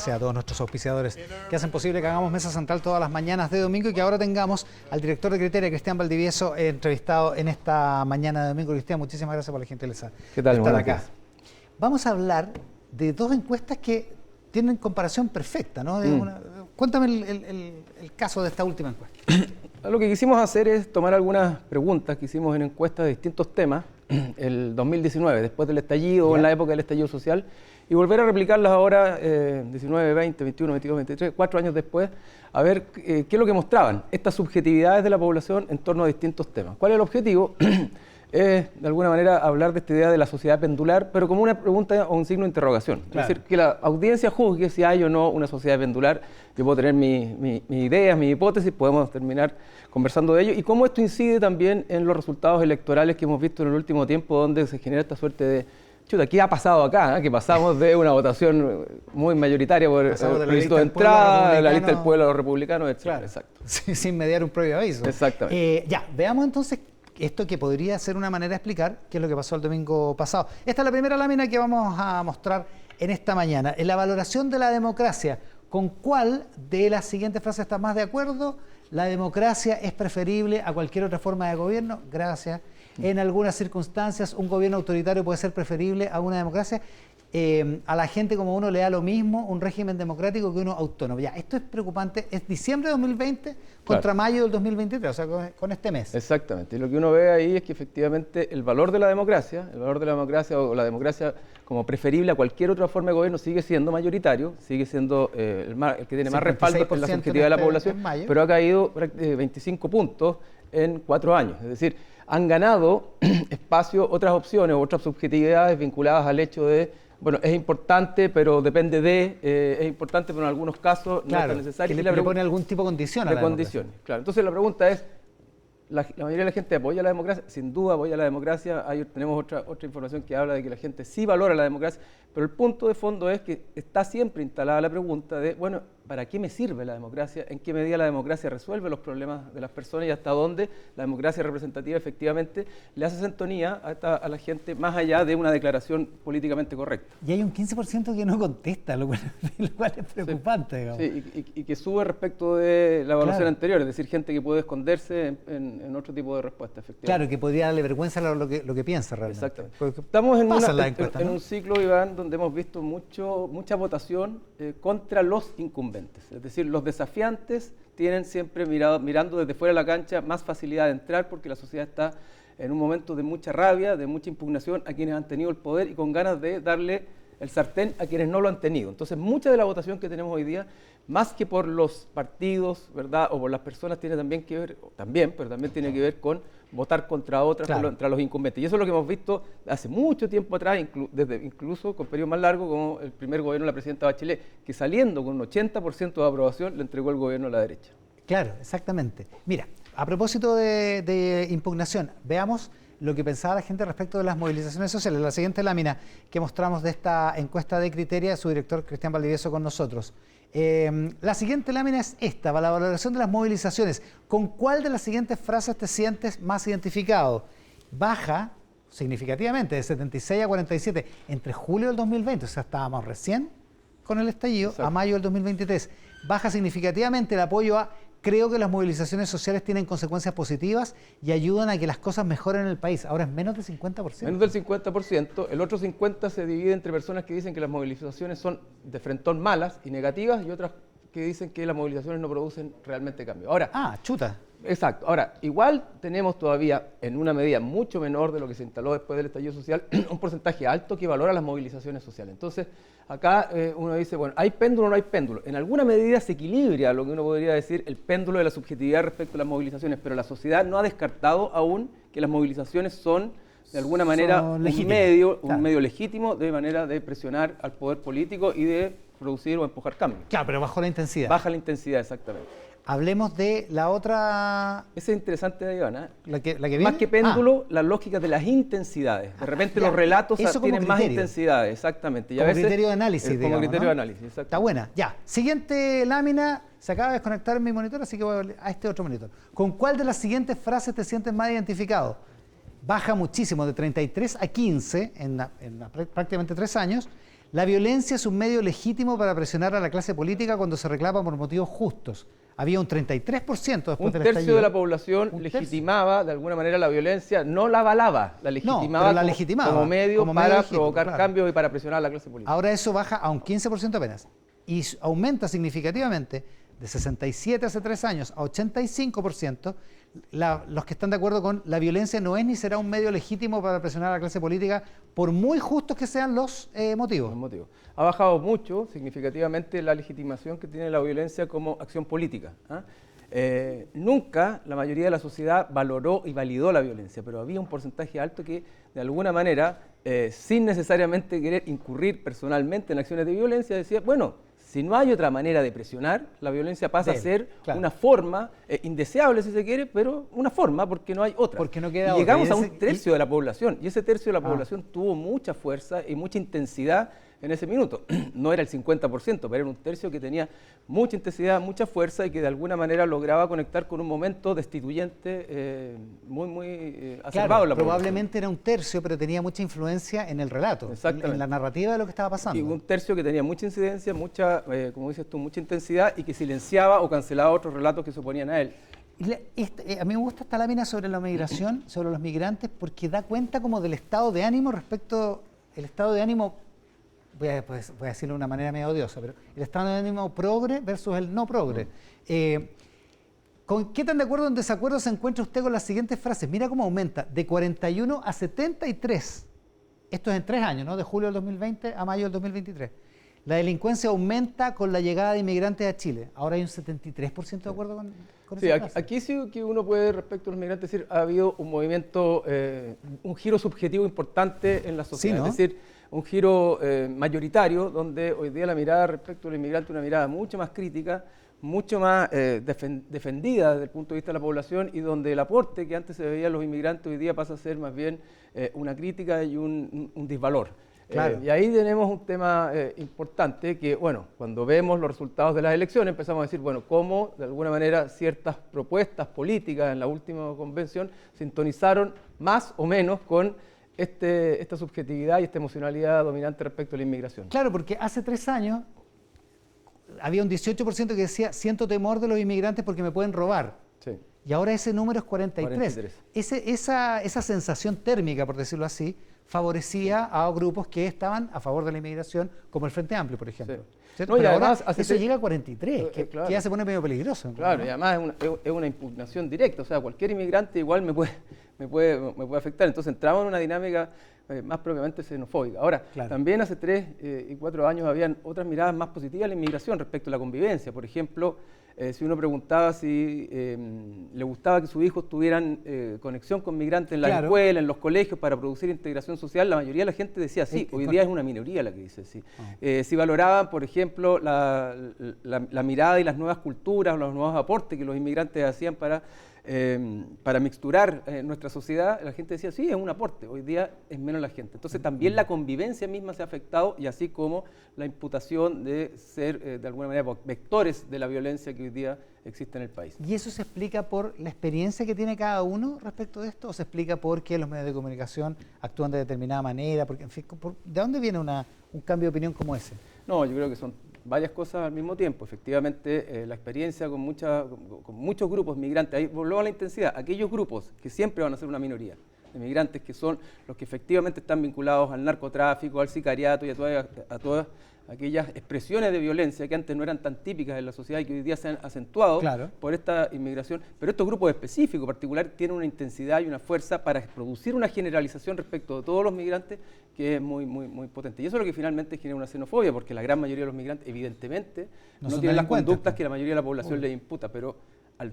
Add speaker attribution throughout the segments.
Speaker 1: Gracias a todos nuestros auspiciadores que hacen posible que hagamos Mesa Central todas las mañanas de domingo y que ahora tengamos al director de Criteria, Cristian Valdivieso, entrevistado en esta mañana de domingo. Cristian, muchísimas gracias por la gentileza de estar acá. Vamos a hablar de dos encuestas que tienen comparación perfecta, ¿no? Cuéntame el caso de esta última encuesta.
Speaker 2: Lo que quisimos hacer es tomar algunas preguntas que hicimos en encuestas de distintos temas el 2019, después del estallido, en la época del estallido social, y volver a replicarlas ahora, 19, 20, 21, 22, 23, 4 años después, a ver qué es lo que mostraban estas subjetividades de la población en torno a distintos temas. ¿Cuál es el objetivo? Es, de alguna manera, hablar de esta idea de la sociedad pendular, pero como una pregunta o un signo de interrogación. Claro. Es decir, que la audiencia juzgue si hay o no una sociedad pendular. Yo puedo tener mis ideas, mis hipótesis, podemos terminar conversando de ello, y cómo esto incide también en los resultados electorales que hemos visto en el último tiempo, donde se genera esta suerte de chuta, ¿qué ha pasado acá? Que pasamos de una votación muy mayoritaria por el plebiscito de entrada, de la lista del pueblo a los republicanos, etc.
Speaker 1: Claro.
Speaker 2: Exacto.
Speaker 1: Sí, sin mediar un previo aviso.
Speaker 2: Exactamente.
Speaker 1: Ya, veamos entonces esto que podría ser una manera de explicar qué es lo que pasó el domingo pasado. Esta es la primera lámina que vamos a mostrar en esta mañana. En la valoración de la democracia, ¿con cuál de las siguientes frases estás más de acuerdo? La democracia es preferible a cualquier otra forma de gobierno. Gracias. En algunas circunstancias, un gobierno autoritario puede ser preferible a una democracia. A la gente como uno le da lo mismo un régimen democrático que uno autónomo. Ya, esto es preocupante. Es diciembre de 2020 contra mayo del 2023, o sea, con este mes.
Speaker 2: Exactamente. Y lo que uno ve ahí es que efectivamente el valor de la democracia o la democracia como preferible a cualquier otra forma de gobierno sigue siendo mayoritario, sigue siendo el que tiene más respaldo en la subjetividad de la población, pero ha caído 25 puntos en 4 años. Es decir, han ganado espacio otras opciones, otras subjetividades vinculadas al hecho de, bueno, es importante, pero depende de, es importante, pero en algunos casos no es tan necesario.
Speaker 1: Que le pone algún tipo de condición a la
Speaker 2: condiciones, claro. Entonces la pregunta es, la mayoría de la gente apoya la democracia, sin duda apoya la democracia. Ahí tenemos otra información que habla de que la gente sí valora la democracia, pero el punto de fondo es que está siempre instalada la pregunta de, bueno, ¿para qué me sirve la democracia? ¿En qué medida la democracia resuelve los problemas de las personas y hasta dónde la democracia representativa efectivamente le hace sintonía a la gente más allá de una declaración políticamente correcta?
Speaker 1: Y hay un 15% que no contesta, lo cual es preocupante.
Speaker 2: Sí,
Speaker 1: digamos.
Speaker 2: Sí, y que sube respecto de la evaluación anterior, es decir, gente que puede esconderse en otro tipo de respuesta, efectivamente.
Speaker 1: Claro, que podría darle vergüenza lo que piensa realmente.
Speaker 2: Exactamente.
Speaker 1: Porque
Speaker 2: estamos en un ciclo, Iván, donde hemos visto mucha votación contra los incumbentes. Es decir, los desafiantes tienen siempre mirando desde fuera de la cancha más facilidad de entrar porque la sociedad está en un momento de mucha rabia, de mucha impugnación a quienes han tenido el poder y con ganas de darle el sartén a quienes no lo han tenido. Entonces, mucha de la votación que tenemos hoy día, más que por los partidos, ¿verdad?, o por las personas, tiene también que ver, pero también tiene que ver con votar contra otras, contra los incumbentes. Y eso es lo que hemos visto hace mucho tiempo atrás, incluso con periodos más largos, como el primer gobierno de la presidenta Bachelet, que saliendo con un 80% de aprobación, le entregó el gobierno a la derecha.
Speaker 1: Claro, exactamente. Mira, a propósito de impugnación, veamos lo que pensaba la gente respecto de las movilizaciones sociales. La siguiente lámina que mostramos de esta encuesta de Criteria, su director Cristian Valdivieso con nosotros. La siguiente lámina es esta, la valoración de las movilizaciones. ¿Con cuál de las siguientes frases te sientes más identificado? Baja significativamente de 76 a 47 entre julio del 2020, o sea, estábamos recién con el estallido, a mayo del 2023. Baja significativamente el apoyo a creo que las movilizaciones sociales tienen consecuencias positivas y ayudan a que las cosas mejoren en el país. Ahora es menos del 50%.
Speaker 2: Menos del 50%. El otro 50% se divide entre personas que dicen que las movilizaciones son de frentón malas y negativas y otras que dicen que las movilizaciones no producen realmente cambio. Ahora,
Speaker 1: chuta.
Speaker 2: Exacto. Ahora, igual tenemos todavía, en una medida mucho menor de lo que se instaló después del estallido social, un porcentaje alto que valora las movilizaciones sociales. Entonces, acá uno dice, bueno, ¿hay péndulo o no hay péndulo? En alguna medida se equilibra lo que uno podría decir el péndulo de la subjetividad respecto a las movilizaciones, pero la sociedad no ha descartado aún que las movilizaciones son, de alguna manera, un medio legítimo de manera de presionar al poder político y de producir o empujar cambios.
Speaker 1: Claro, pero bajo la intensidad.
Speaker 2: Baja la intensidad, exactamente.
Speaker 1: Hablemos de la otra...
Speaker 2: Esa es interesante, Iván.
Speaker 1: ¿La que viene?
Speaker 2: Más que péndulo, la lógica de las intensidades. De repente los relatos tienen más intensidades, exactamente. Y
Speaker 1: como a veces, criterio de análisis, digamos,
Speaker 2: como criterio de análisis, exacto.
Speaker 1: Está buena. Ya, siguiente lámina. Se acaba de desconectar mi monitor, así que voy a este otro monitor. ¿Con cuál de las siguientes frases te sientes más identificado? Baja muchísimo, de 33 a 15 en prácticamente 3 años. La violencia es un medio legítimo para presionar a la clase política cuando se reclama por motivos justos. Había un 33% después del estallido.
Speaker 2: Un tercio de la población legitimaba de alguna manera la violencia, no la avalaba, la legitimaba,
Speaker 1: la legitimaba
Speaker 2: como medio
Speaker 1: como
Speaker 2: para
Speaker 1: medio legítimo,
Speaker 2: provocar
Speaker 1: claro.
Speaker 2: cambios y para presionar a la clase política.
Speaker 1: Ahora eso baja a un 15% apenas y aumenta significativamente de 67 hace 3 años a 85%. Los que están de acuerdo con la violencia no es ni será un medio legítimo para presionar a la clase política, por muy justos que sean los motivos.
Speaker 2: Ha bajado mucho, significativamente, la legitimación que tiene la violencia como acción política. Nunca la mayoría de la sociedad valoró y validó la violencia, pero había un porcentaje alto que, de alguna manera, sin necesariamente querer incurrir personalmente en acciones de violencia, decía, bueno, si no hay otra manera de presionar, la violencia pasa a ser una forma indeseable, si se quiere, pero una forma porque no hay otra.
Speaker 1: Porque no queda
Speaker 2: y llegamos
Speaker 1: otra.
Speaker 2: a un tercio de la población, y ese tercio de la población tuvo mucha fuerza y mucha intensidad en ese minuto. No era el 50%, pero era un tercio que tenía mucha intensidad, mucha fuerza y que de alguna manera lograba conectar con un momento destituyente muy acervado en la población.
Speaker 1: Probablemente era un tercio, pero tenía mucha influencia en el relato, en la narrativa de lo que estaba pasando.
Speaker 2: Y un tercio que tenía mucha incidencia, mucha, como dices tú, mucha intensidad y que silenciaba o cancelaba otros relatos que se oponían a él.
Speaker 1: A mí me gusta esta lámina sobre la migración, sobre los migrantes, porque da cuenta como del estado de ánimo respecto, el estado de ánimo, voy a decirlo de una manera medio odiosa, pero el estado de ánimo progre versus el no progre. ¿Con qué tan de acuerdo o en desacuerdo se encuentra usted con las siguientes frases? Mira cómo aumenta, de 41 a 73. Esto es en 3 años, ¿no? De julio del 2020 a mayo del 2023. La delincuencia aumenta con la llegada de inmigrantes a Chile. Ahora hay un 73% de acuerdo con esa frase.
Speaker 2: Aquí sí que uno puede, respecto a los migrantes, decir ha habido un movimiento, un giro subjetivo importante en la sociedad. Sí, ¿no? Es decir, un giro mayoritario, donde hoy día la mirada respecto al inmigrante es una mirada mucho más crítica, mucho más defendida desde el punto de vista de la población, y donde el aporte que antes se veía a los inmigrantes hoy día pasa a ser más bien una crítica y un disvalor.
Speaker 1: Claro.
Speaker 2: Y ahí tenemos un tema importante que, bueno, cuando vemos los resultados de las elecciones empezamos a decir, bueno, cómo de alguna manera ciertas propuestas políticas en la última convención sintonizaron más o menos con esta subjetividad y esta emocionalidad dominante respecto a la inmigración.
Speaker 1: Claro, porque hace 3 años había un 18% que decía, siento temor de los inmigrantes porque me pueden robar.
Speaker 2: Sí.
Speaker 1: Y ahora ese número es 43. Esa sensación térmica, por decirlo así, favorecía a grupos que estaban a favor de la inmigración, como el Frente Amplio, por ejemplo.
Speaker 2: Sí.
Speaker 1: No, y además eso llega a 43, que ya se pone medio peligroso.
Speaker 2: Claro, ¿no? Y además es una impugnación directa, o sea, cualquier inmigrante igual me puede afectar. Entonces entramos en una dinámica más propiamente xenofóbica. Ahora, también hace 3 y 4 años habían otras miradas más positivas a la inmigración respecto a la convivencia. Por ejemplo, si uno preguntaba si le gustaba que sus hijos tuvieran conexión con migrantes en la escuela, en los colegios, para producir integración social, la mayoría de la gente decía sí. Hoy día es una minoría la que dice sí. Si valoraban, por ejemplo, la mirada y las nuevas culturas, los nuevos aportes que los inmigrantes hacían para mixturar nuestra sociedad, la gente decía, sí, es un aporte. Hoy día es menos la gente. Entonces también la convivencia misma se ha afectado, y así como la imputación de ser, de alguna manera, vectores de la violencia que hoy día existe en el país.
Speaker 1: ¿Y eso se explica por la experiencia que tiene cada uno respecto de esto, o se explica por qué los medios de comunicación actúan de determinada manera? Porque, en fin, ¿de dónde viene un cambio de opinión como ese?
Speaker 2: No, yo creo que son varias cosas al mismo tiempo. Efectivamente, la experiencia con muchos grupos migrantes, ahí volvemos a la intensidad, aquellos grupos que siempre van a ser una minoría de migrantes, que son los que efectivamente están vinculados al narcotráfico, al sicariato y a todas aquellas expresiones de violencia que antes no eran tan típicas en la sociedad y que hoy día se han acentuado por esta inmigración. Pero estos grupos específicos, particulares, tienen una intensidad y una fuerza para producir una generalización respecto de todos los migrantes que es muy potente. Y eso es lo que finalmente genera una xenofobia, porque la gran mayoría de los migrantes, evidentemente, no tienen las conductas que la mayoría de la población les imputa, pero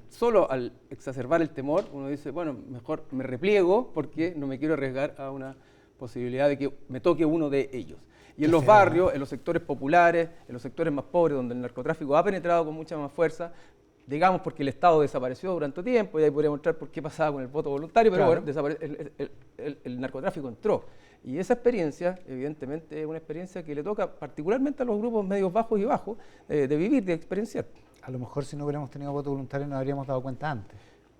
Speaker 2: solo al exacerbar el temor, uno dice, bueno, mejor me repliego porque no me quiero arriesgar a una posibilidad de que me toque uno de ellos. Y en los barrios, en los sectores populares, en los sectores más pobres, donde el narcotráfico ha penetrado con mucha más fuerza, digamos porque el Estado desapareció durante tiempo, y ahí podría mostrar por qué pasaba con el voto voluntario, pero bueno, el narcotráfico entró. Y esa experiencia, evidentemente, es una experiencia que le toca particularmente a los grupos medios bajos y bajos de vivir, de experienciar.
Speaker 1: A lo mejor si no hubiéramos tenido voto voluntario nos habríamos dado cuenta antes.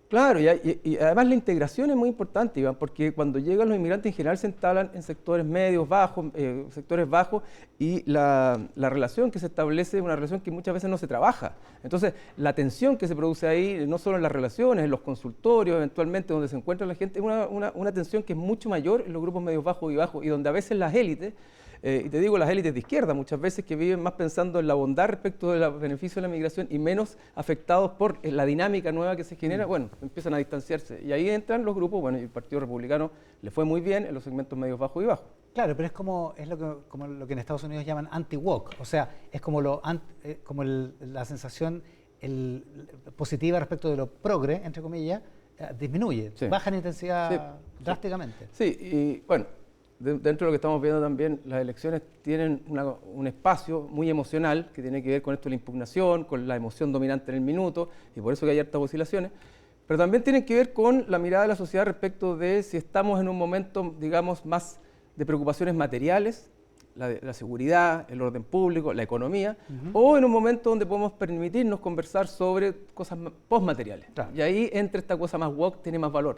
Speaker 2: Claro, y además la integración es muy importante, Iván, porque cuando llegan los inmigrantes en general se instalan en sectores medios, bajos, sectores bajos, y la relación que se establece es una relación que muchas veces no se trabaja. Entonces, la tensión que se produce ahí, no solo en las relaciones, en los consultorios, eventualmente donde se encuentra la gente, es una tensión que es mucho mayor en los grupos medios bajos y bajos, y donde a veces las élites, y te digo las élites de izquierda, muchas veces que viven más pensando en la bondad respecto de los beneficios de la migración y menos afectados por la dinámica nueva que se genera, bueno, empiezan a distanciarse. Y ahí entran los grupos, bueno, y el Partido Republicano le fue muy bien en los segmentos medios bajos y bajos.
Speaker 1: Claro, pero es como lo que en Estados Unidos llaman anti-woke, o sea, es como, la sensación positiva respecto de lo progre, entre comillas, disminuye,
Speaker 2: Sí.
Speaker 1: baja en intensidad
Speaker 2: Sí.
Speaker 1: drásticamente.
Speaker 2: Sí, y bueno, dentro de lo que estamos viendo también, las elecciones tienen un espacio muy emocional que tiene que ver con esto de la impugnación, con la emoción dominante en el minuto, y por eso que hay hartas oscilaciones, pero también tienen que ver con la mirada de la sociedad respecto de si estamos en un momento, digamos, más de preocupaciones materiales, la seguridad, el orden público, la economía, o en un momento donde podemos permitirnos conversar sobre cosas postmateriales.
Speaker 1: Claro.
Speaker 2: Y ahí entra esta cosa más woke, tiene más valor.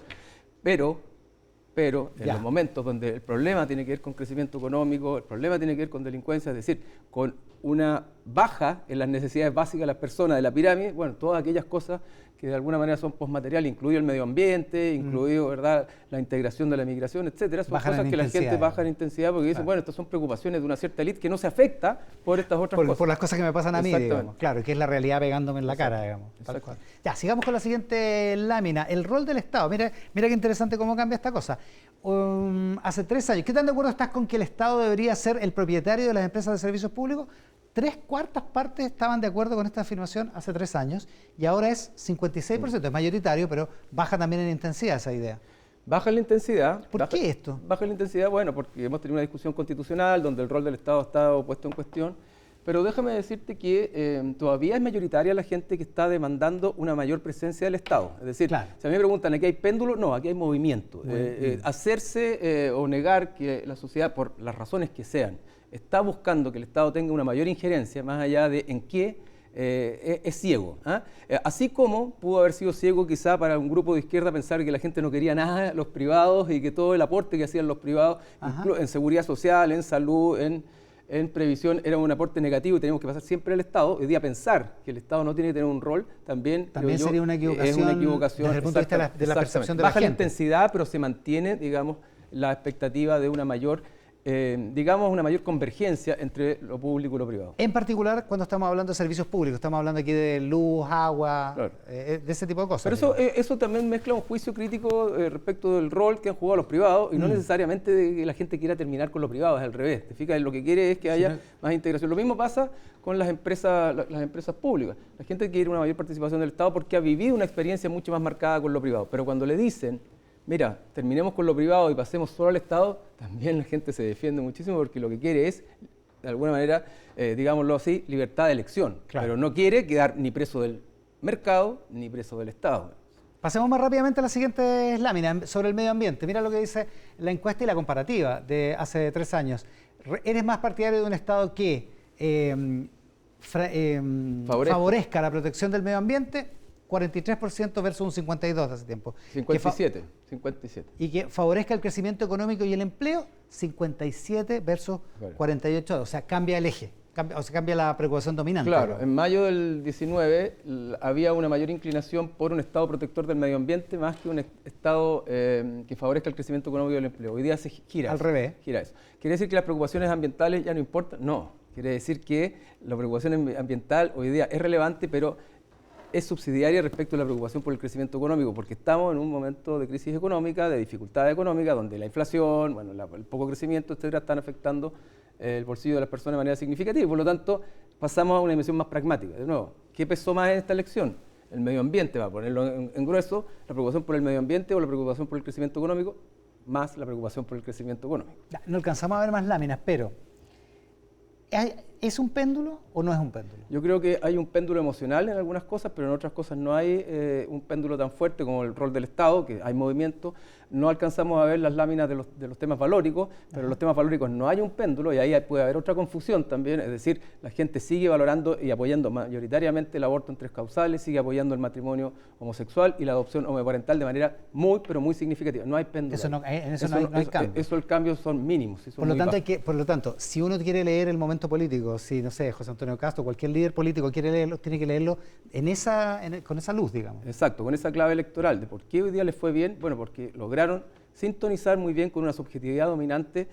Speaker 2: Pero en los momentos donde el problema tiene que ver con crecimiento económico, el problema tiene que ver con delincuencia, es decir, con una baja en las necesidades básicas de las personas de la pirámide, bueno, todas aquellas cosas que de alguna manera son postmateriales, incluido el medio ambiente, incluido, ¿verdad?, la integración de la migración, etcétera, son
Speaker 1: Bajan
Speaker 2: cosas
Speaker 1: en
Speaker 2: que la
Speaker 1: intensidad,
Speaker 2: gente baja en intensidad porque dicen, bueno, estas son preocupaciones de una cierta élite que no se afecta por estas otras cosas.
Speaker 1: Por las cosas que me pasan a mí,
Speaker 2: Exactamente.
Speaker 1: digamos. Claro, que es la realidad pegándome en la cara, digamos. Tal cual. Ya, sigamos con la siguiente lámina. El rol del Estado. Mira qué interesante cómo cambia esta cosa. Hace 3 años, ¿qué tan de acuerdo estás con que el Estado debería ser el propietario de las empresas de servicios públicos? 3/4 partes estaban de acuerdo con esta afirmación hace 3 años y ahora es 56%, es mayoritario, pero baja también en intensidad esa idea.
Speaker 2: Baja la intensidad.
Speaker 1: ¿Por qué esto?
Speaker 2: Baja la intensidad, bueno, porque hemos tenido una discusión constitucional donde el rol del Estado está puesto en cuestión, pero déjame decirte que todavía es mayoritaria la gente que está demandando una mayor presencia del Estado. Es decir,
Speaker 1: Claro.
Speaker 2: si a mí me preguntan, ¿aquí hay péndulo? No, aquí hay movimiento. Hacerse o negar que la sociedad, por las razones que sean, está buscando que el Estado tenga una mayor injerencia, más allá de en qué, es ciego. Así como pudo haber sido ciego quizá para un grupo de izquierda pensar que la gente no quería nada de los privados y que todo el aporte que hacían los privados en seguridad social, en salud, en previsión, era un aporte negativo y teníamos que pasar siempre al Estado. Hoy día pensar que el Estado no tiene que tener un rol también
Speaker 1: Sería una equivocación,
Speaker 2: es una equivocación
Speaker 1: desde el punto de vista de la percepción de la
Speaker 2: Baja
Speaker 1: gente.
Speaker 2: la intensidad, pero se mantiene, digamos, la expectativa de una mayor una mayor convergencia entre lo público y lo privado.
Speaker 1: En particular, cuando estamos hablando de servicios públicos, estamos hablando aquí de luz, agua,
Speaker 2: Claro.
Speaker 1: De ese tipo de cosas.
Speaker 2: Pero eso también mezcla un juicio crítico respecto del rol que han jugado los privados y no necesariamente de que la gente quiera terminar con lo privado, es al revés. ¿Te fijas? Lo que quiere es que haya más integración. Lo mismo pasa con las empresas públicas. La gente quiere una mayor participación del Estado porque ha vivido una experiencia mucho más marcada con lo privado. Pero cuando le dicen, mira, terminemos con lo privado y pasemos solo al Estado, también la gente se defiende muchísimo porque lo que quiere es, de alguna manera, digámoslo así, libertad de elección.
Speaker 1: Claro.
Speaker 2: Pero no quiere quedar ni preso del mercado ni preso del Estado.
Speaker 1: Pasemos más rápidamente a las siguientes láminas sobre el medio ambiente. Mira lo que dice la encuesta y la comparativa de hace 3 años. ¿Eres más partidario de un Estado que favorezca la protección del medio ambiente? 43% versus un 52% de hace tiempo.
Speaker 2: 57.
Speaker 1: Y que favorezca el crecimiento económico y el empleo, 57 versus 48. O sea, cambia el eje, cambia la preocupación dominante.
Speaker 2: Claro, en mayo del 19 había una mayor inclinación por un Estado protector del medio ambiente más que un Estado que favorezca el crecimiento económico y el empleo. Hoy día se gira.
Speaker 1: Al revés.
Speaker 2: Gira eso. ¿Quiere decir que las preocupaciones ambientales ya no importan? No. Quiere decir que la preocupación ambiental hoy día es relevante, pero es subsidiaria respecto a la preocupación por el crecimiento económico, porque estamos en un momento de crisis económica, de dificultad económica, donde la inflación, bueno, el poco crecimiento, etcétera, están afectando el bolsillo de las personas de manera significativa y por lo tanto pasamos a una dimensión más pragmática. De nuevo, ¿qué pesó más en esta elección? El medio ambiente, va a ponerlo en grueso, la preocupación por el medio ambiente o la preocupación por el crecimiento económico, más la preocupación por el crecimiento económico.
Speaker 1: No alcanzamos a ver más láminas, pero ¿Es un péndulo o no es un péndulo?
Speaker 2: Yo creo que hay un péndulo emocional en algunas cosas, pero en otras cosas no hay un péndulo tan fuerte como el rol del Estado, que hay movimiento. No alcanzamos a ver las láminas de los temas valóricos, pero en los temas valóricos no hay un péndulo y ahí puede haber otra confusión también. Es decir, la gente sigue valorando y apoyando mayoritariamente el aborto en 3 causales, sigue apoyando el matrimonio homosexual y la adopción homoparental de manera muy, pero muy significativa. No hay péndulo.
Speaker 1: En eso no hay cambio.
Speaker 2: Eso el cambio son mínimos.
Speaker 1: Por lo tanto, si uno quiere leer el momento político, si, no sé, José Antonio Cast o cualquier líder político quiere leerlo, tiene que leerlo con esa luz, digamos.
Speaker 2: Exacto, con esa clave electoral de por qué hoy día les fue bien. Bueno, porque lograron sintonizar muy bien con una subjetividad dominante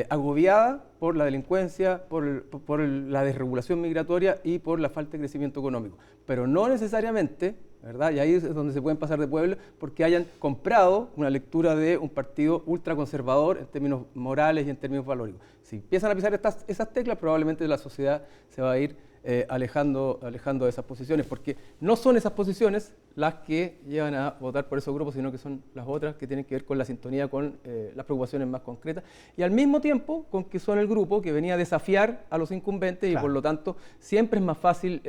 Speaker 2: agobiada por la delincuencia, por la desregulación migratoria y por la falta de crecimiento económico. Pero no necesariamente, ¿verdad? Y ahí es donde se pueden pasar de pueblo, porque hayan comprado una lectura de un partido ultraconservador en términos morales y en términos valóricos. Si empiezan a pisar esas teclas, probablemente la sociedad se va a ir alejando de esas posiciones, porque no son esas posiciones las que llevan a votar por esos grupos, sino que son las otras que tienen que ver con la sintonía, con las preocupaciones más concretas, y al mismo tiempo con que son el grupo que venía a desafiar a los incumbentes, claro. Y por lo tanto siempre es más fácil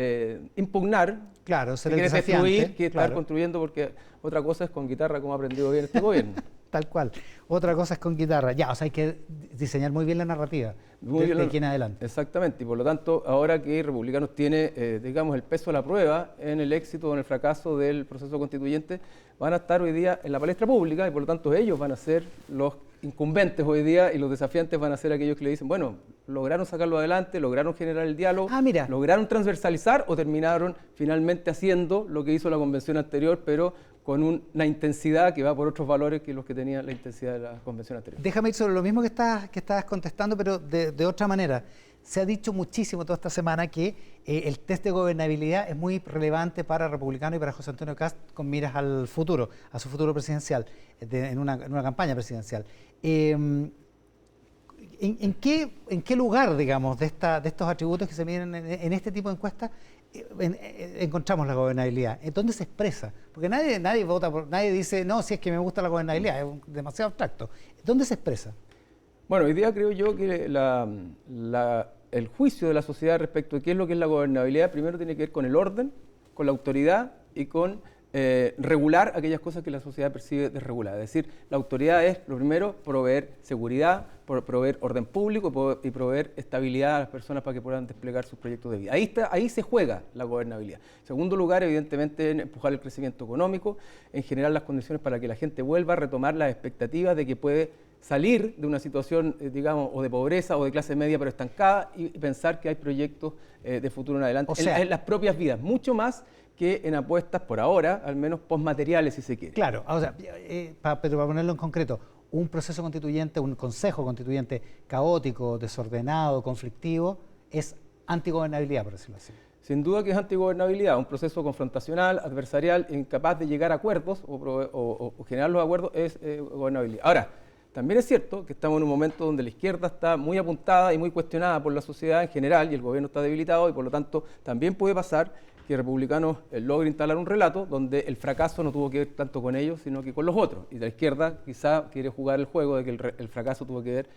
Speaker 2: impugnar,
Speaker 1: claro, ser el desafiante,
Speaker 2: destruir, que estar
Speaker 1: claro.
Speaker 2: Construyendo, porque otra cosa es con guitarra, como ha aprendido bien este gobierno.
Speaker 1: Tal cual. Otra cosa es con guitarra. Ya, o sea, hay que diseñar muy bien la narrativa de aquí en adelante.
Speaker 2: Exactamente, y por lo tanto, ahora que Republicanos tiene, digamos, el peso de la prueba en el éxito o en el fracaso del proceso constituyente, van a estar hoy día en la palestra pública y por lo tanto ellos van a ser los incumbentes hoy día y los desafiantes van a ser aquellos que le dicen, bueno, lograron sacarlo adelante, lograron generar el diálogo, lograron transversalizar o terminaron finalmente haciendo lo que hizo la convención anterior, pero con una intensidad que va por otros valores que los que tenía la intensidad de la convención anterior.
Speaker 1: Déjame ir sobre lo mismo que estás contestando, pero de otra manera. Se ha dicho muchísimo toda esta semana que el test de gobernabilidad es muy relevante para Republicano y para José Antonio Cast con miras al futuro, a su futuro presidencial, en una campaña presidencial. ¿En qué lugar, digamos, de estos atributos que se miden en este tipo de encuestas encontramos la gobernabilidad? ¿Dónde se expresa? Porque nadie vota nadie dice, no, si es que me gusta la gobernabilidad, es demasiado abstracto. ¿Dónde se expresa?
Speaker 2: Bueno, hoy día creo yo que el juicio de la sociedad respecto de qué es lo que es la gobernabilidad primero tiene que ver con el orden, con la autoridad y con regular aquellas cosas que la sociedad percibe desreguladas. Es decir, la autoridad es, lo primero, proveer seguridad, proveer orden público y proveer estabilidad a las personas para que puedan desplegar sus proyectos de vida. Ahí se juega la gobernabilidad. En segundo lugar, evidentemente, en empujar el crecimiento económico, en generar las condiciones para que la gente vuelva a retomar las expectativas de que puede salir de una situación, digamos, o de pobreza o de clase media pero estancada y pensar que hay proyectos de futuro en adelante, en las propias vidas, mucho más que en apuestas por ahora, al menos postmateriales si se quiere.
Speaker 1: Claro, o sea, pero para ponerlo en concreto, un proceso constituyente, un consejo constituyente caótico, desordenado, conflictivo, es antigobernabilidad, por decirlo así.
Speaker 2: Sin duda que es antigobernabilidad, un proceso confrontacional, adversarial, incapaz de llegar a acuerdos o generar los acuerdos es gobernabilidad. Ahora, también es cierto que estamos en un momento donde la izquierda está muy apuntada y muy cuestionada por la sociedad en general y el gobierno está debilitado y por lo tanto también puede pasar que Republicanos logre instalar un relato donde el fracaso no tuvo que ver tanto con ellos sino que con los otros y la izquierda quizá quiere jugar el juego de que el fracaso tuvo que ver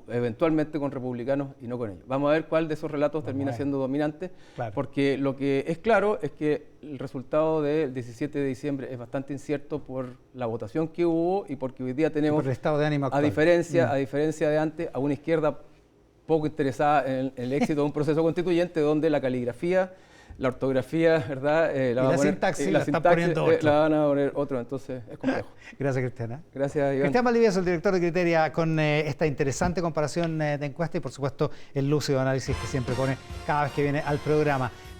Speaker 2: eventualmente con Republicanos y no con ellos. Vamos a ver cuál de esos relatos termina siendo dominante, claro. Porque lo que es claro es que el resultado del 17 de diciembre es bastante incierto por la votación que hubo y porque hoy día tenemos,
Speaker 1: el estado de ánimo actual.
Speaker 2: A diferencia de antes, a una izquierda poco interesada en el éxito de un proceso constituyente donde la caligrafía, la ortografía, ¿verdad?
Speaker 1: La sintaxis la
Speaker 2: van a poner otro, entonces es complejo.
Speaker 1: Gracias, Cristiana.
Speaker 2: Gracias, Iván.
Speaker 1: Cristian Valdivieso, el director de Criteria, con esta interesante comparación de encuesta y, por supuesto, el lúcido análisis que siempre pone cada vez que viene al programa.